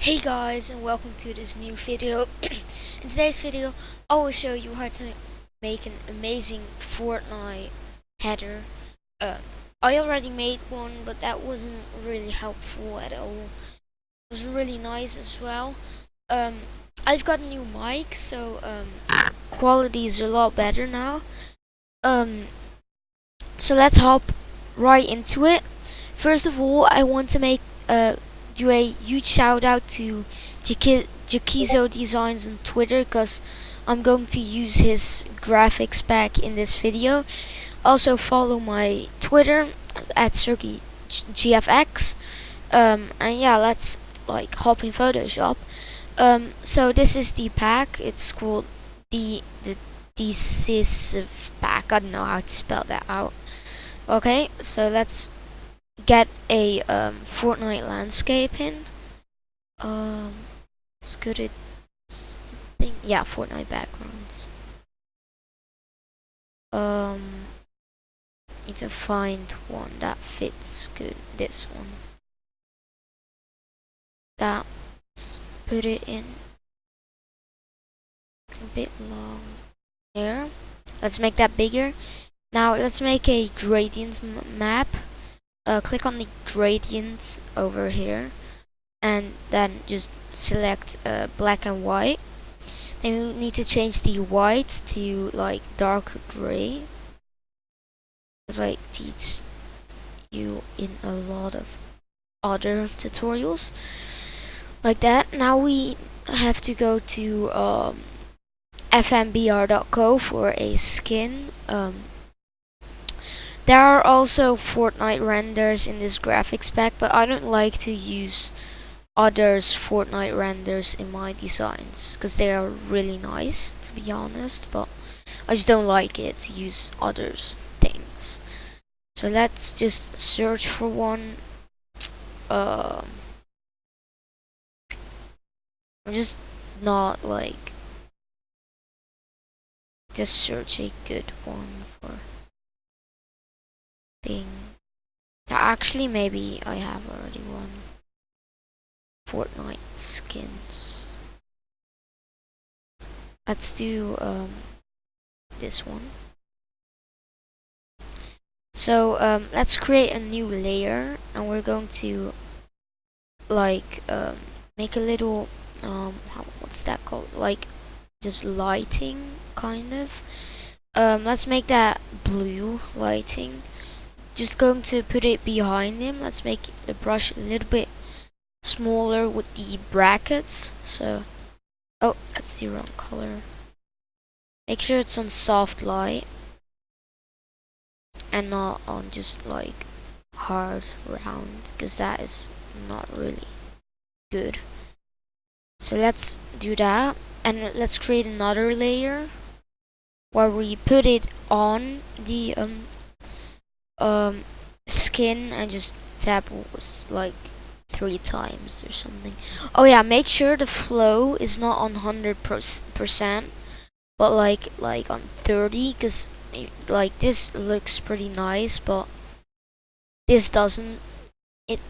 Hey guys, and welcome to this new video. In today's video I will show you how to make an amazing Fortnite header. I already made one, but that wasn't really helpful at all. It was really nice as well. um, I've got a new mic, so quality is a lot better now. um, so let's hop right into it. First of all, I want to do a huge shout out to SergiDesigns on Twitter, because I'm going to use his graphics back in this video. Also follow my Twitter at SergiGFX. And yeah, let's hop in Photoshop. So this is the pack. It's called the decisive pack. I don't know how to spell that out. Okay, so let's get a Fortnite landscape in. It's good at something. Yeah, Fortnite backgrounds. Need to find one that fits good. This one. Let's put it in a bit long there. Let's make that bigger. Now let's make a gradient map. Click on the gradients over here, and then just select black and white. Then you need to change the white to dark gray, as I teach you in a lot of other tutorials like that. Now we have to go to fmbr.co for a skin. There are also Fortnite renders in this graphics pack, but I don't like to use others' Fortnite renders in my designs because they are really nice, to be honest, but I just don't like it to use others' things. So let's just search for one. I'm just not just search a good one for thing. Actually, maybe I have already one. Fortnite skins. Let's do this one. So let's create a new layer, and we're going to make a little what's that called? Just lighting kind of. Let's make that blue lighting. Just going to put it behind him. Let's make the brush a little bit smaller with the brackets. So, oh, that's the wrong color. Make sure it's on soft light and not on just hard round, because that is not really good. So let's do that, and let's create another layer where we put it on the skin and just tap 3 times or something. Oh yeah, make sure the flow is not on 100%, but like on 30, because this looks pretty nice, but this doesn't.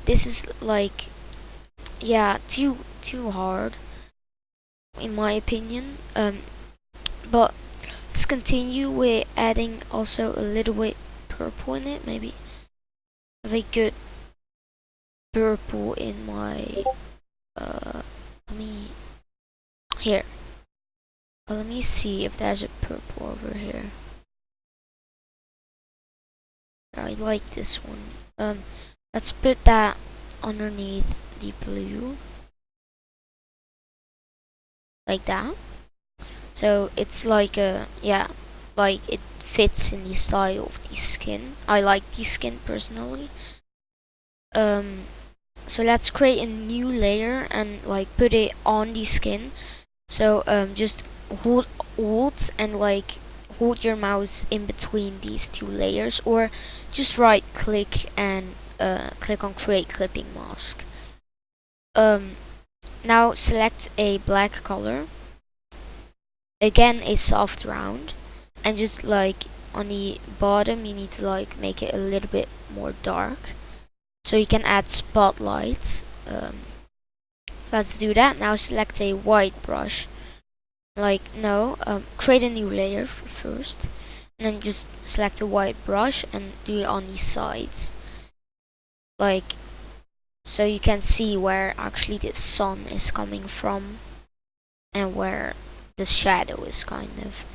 This is yeah, too hard in my opinion. But let's continue with adding also a little bit purple in it. Maybe have a good purple in my let me here. Let me see if there's a purple over here. I like this one. Let's put that underneath the blue, like that. So it's it fits in the style of the skin. I like the skin personally. So let's create a new layer and put it on the skin. So just hold Alt and hold your mouse in between these two layers, or just right click and click on create clipping mask. Now select a black color, again a soft round, and just on the bottom you need to make it a little bit more dark, so you can add spotlights. Let's do that. Now select a white brush. Like, no, create a new layer first. And then just select a white brush and do it on these sides. Like, so you can see where actually the sun is coming from. And where the shadow is kind of.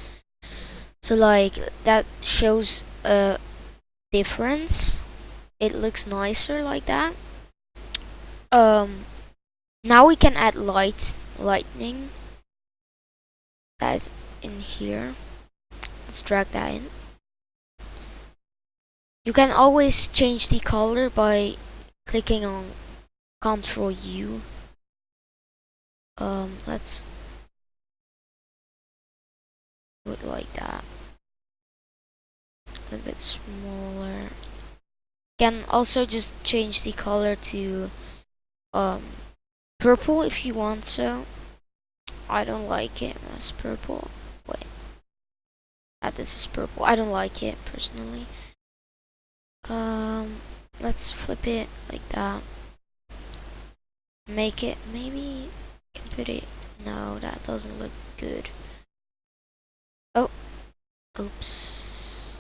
So like, that shows a difference. It looks nicer like that. Now we can add lightning. That is in here. Let's drag that in. You can always change the color by clicking on Ctrl U. Let's do it like that. A little bit smaller. Can also just change the color to purple if you want. So I don't like it as purple. Wait, this is purple. I don't like it personally. Let's flip it like that. Make it, maybe can put it. No, that doesn't look good. Oh, oops.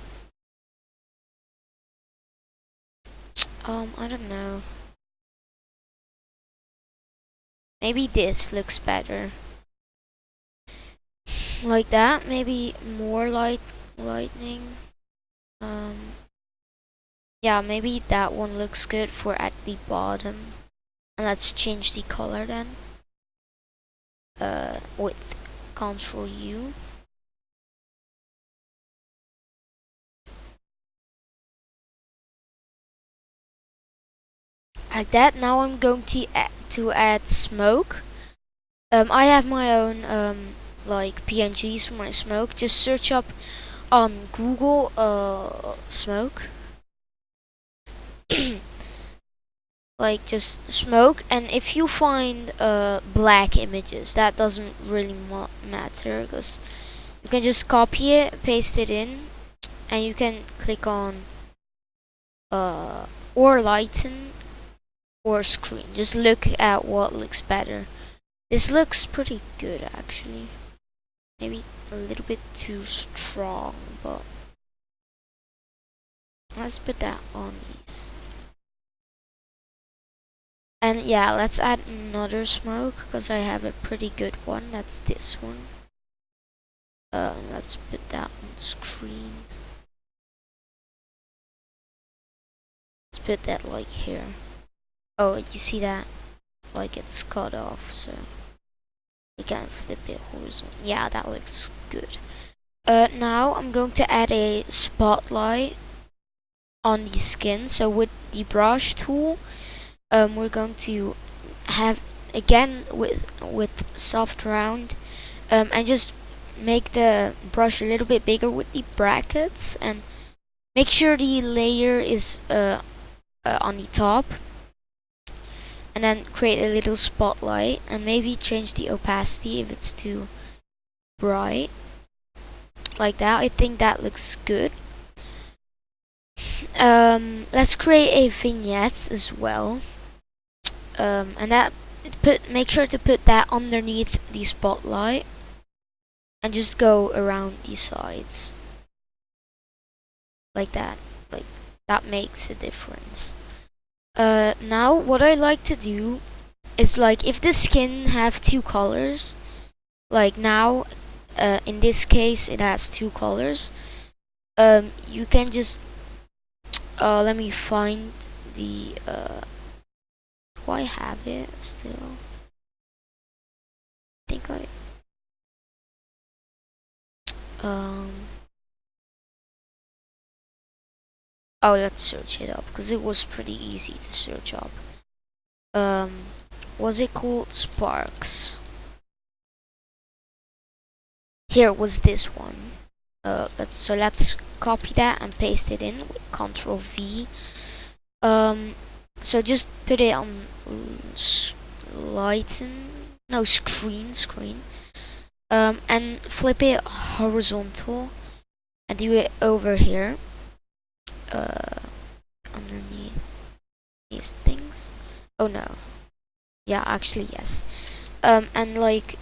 I don't know. Maybe this looks better. Like that, maybe more lightning. Yeah, maybe that one looks good for at the bottom. And let's change the color then. With Ctrl U. Like that. Now I'm going to add smoke. I have my own like PNGs for my smoke. Just search up on Google smoke. Like just smoke, and if you find black images, that doesn't really matter, because you can just copy it, paste it in, and you can click on or lighten or screen. Just look at what looks better. This looks pretty good actually. Maybe a little bit too strong, but let's put that on these. And yeah, let's add another smoke, because I have a pretty good one. That's this one. Let's put that on screen. Let's put that like here. Oh, you see that? Like it's cut off, so we can flip it horizontal. Yeah, that looks good. Now I'm going to add a spotlight on the skin. So with the brush tool, we're going to have again with soft round, and just make the brush a little bit bigger with the brackets, and make sure the layer is on the top, and then create a little spotlight, and maybe change the opacity if it's too bright, like that. I think that looks good. Let's create a vignette as well, and that make sure to put that underneath the spotlight, and just go around the sides like that. Like that makes a difference. Now what I like to do is, like, if the skin have two colors, like now in this case it has two colors, you can just let me find the do I have it still? I think I oh, let's search it up, because it was pretty easy to search up. Was it called Sparks? Here was this one. Let's copy that and paste it in with Ctrl V. So just put it on screen, and flip it horizontal, and do it over here, underneath these things. Oh no, Yeah, actually yes. And like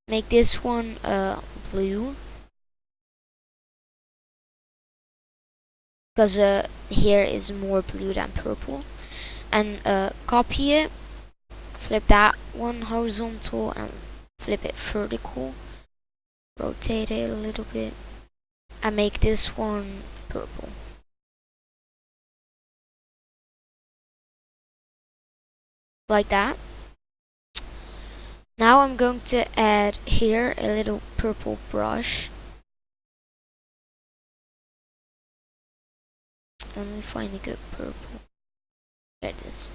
make this one blue, because here is more blue than purple. And copy it, flip that one horizontal and flip it vertical, rotate it a little bit, and make this one purple, like that. Now I'm going to add here a little purple brush. Let me find a good purple. There it is.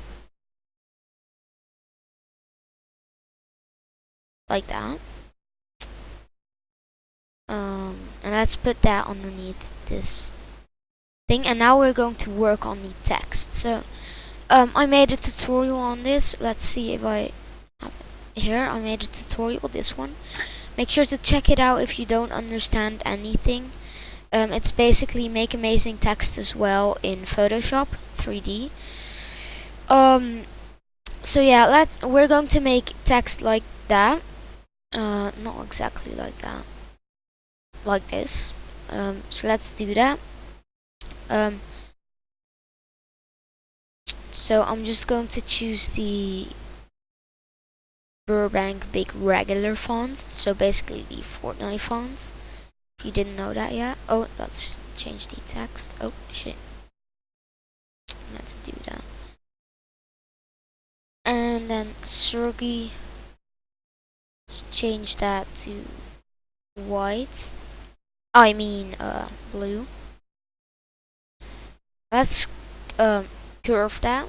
Like that. And let's put that underneath this thing. And now we're going to work on the text. So I made a tutorial on this. Let's see if I have it here. I made a tutorial, this one. Make sure to check it out if you don't understand anything. It's basically make amazing text as well in Photoshop 3D. So yeah, we're going to make text like that. Not exactly like that. Like this. So let's do that. So I'm just going to choose the Burbank big regular fonts. So basically the Fortnite fonts. If you didn't know that yet. Oh, let's change the text. Oh shit. Let's do that. And then Sergi, let's change that to white. I mean blue. Let's curve that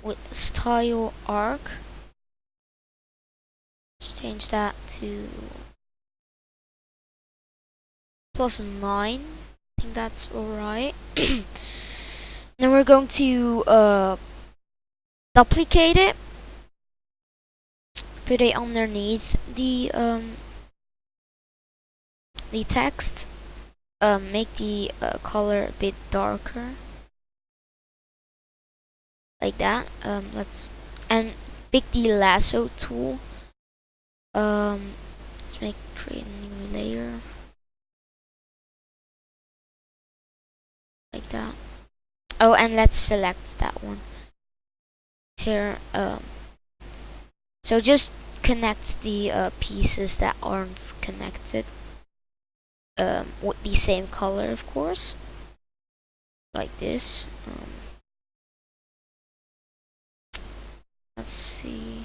with style arc. Let's change that to +9. I think that's alright. Then we're going to duplicate it, put it underneath the text. Make the color a bit darker, like that. Let's and pick the lasso tool. Let's create a new layer, like that. Oh, and let's select that one here. So just connect the pieces that aren't connected with the same color, of course, like this. Let's see.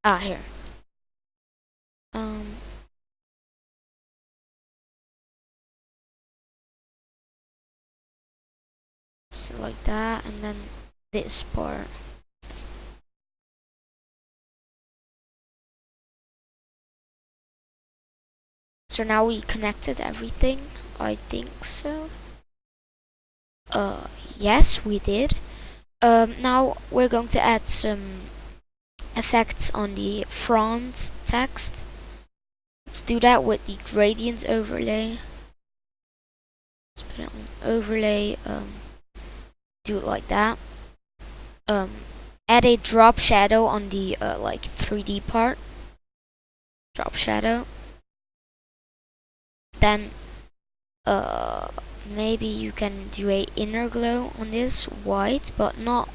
Here. So like that, and then this part. So now we connected everything. I think so. Yes, we did. Now we're going to add some effects on the front text. Let's do that with the gradient overlay. Let's put it on overlay. Do it like that. Add a drop shadow on the like 3D part. Drop shadow. Then maybe you can do a inner glow on this white, but not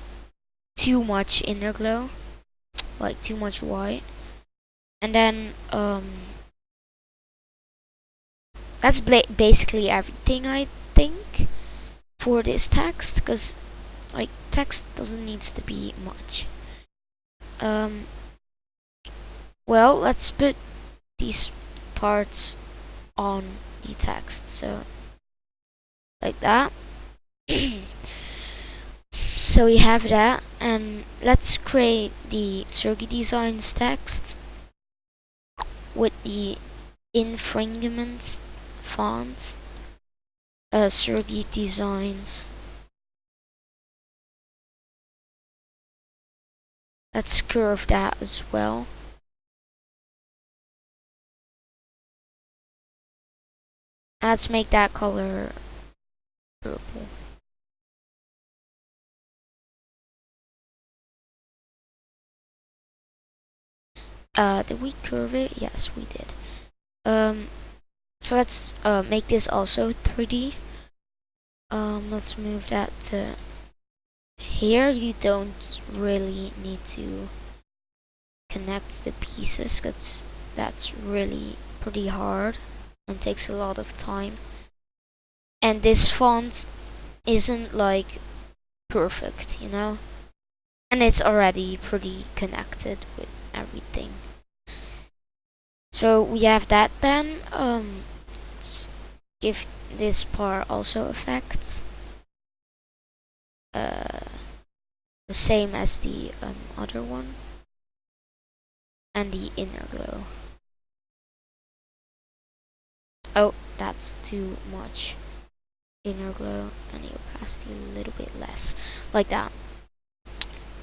too much inner glow, like too much white. And then that's basically everything, I think, for this text, because like text doesn't need to be much. Well, let's put these parts on the text, so like that. So we have that, and let's create the SergiDesigns text with the infringement font. SergiDesigns. Let's curve that as well. Let's make that color purple. Did we curve it? Yes, we did. So let's make this also 3D. Let's move that to here. You don't really need to connect the pieces because that's really pretty hard and takes a lot of time. And this font isn't like perfect, you know? And it's already pretty connected with everything. So we have that then. Let's give this part also effects. The same as the other one. And the inner glow. Oh, that's too much. Inner glow and the opacity a little bit less. Like that.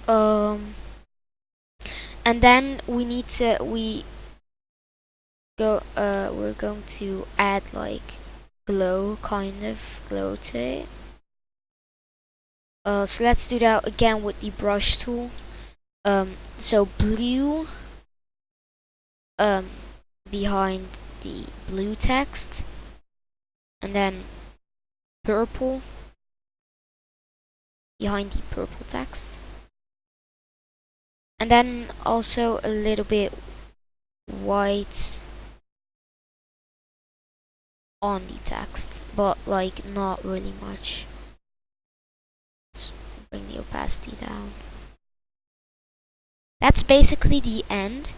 And then we need to we're going to add like glow to it. So let's do that again with the brush tool. So blue behind the blue text, and then purple behind the purple text, and then also a little bit white on the text, but like not really much. Let's bring the opacity down. That's basically the end.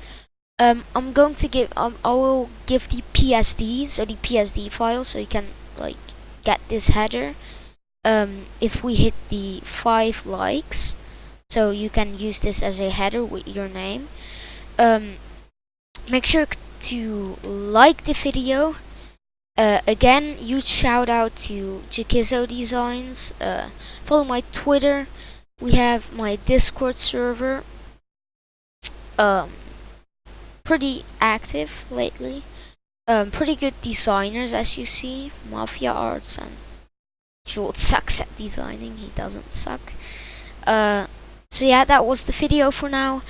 I'm going to give I will give the PSD, so the PSD file, so you can like get this header. If we hit the 5 likes, so you can use this as a header with your name. Make sure to like the video. Again, huge shout out to SergiDesigns. Follow my Twitter. We have my Discord server. Pretty active lately. Pretty good designers, as you see. Mafia Arts, and Jules sucks at designing. He doesn't suck. So yeah, that was the video for now.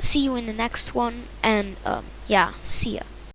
See you in the next one, and yeah, see ya.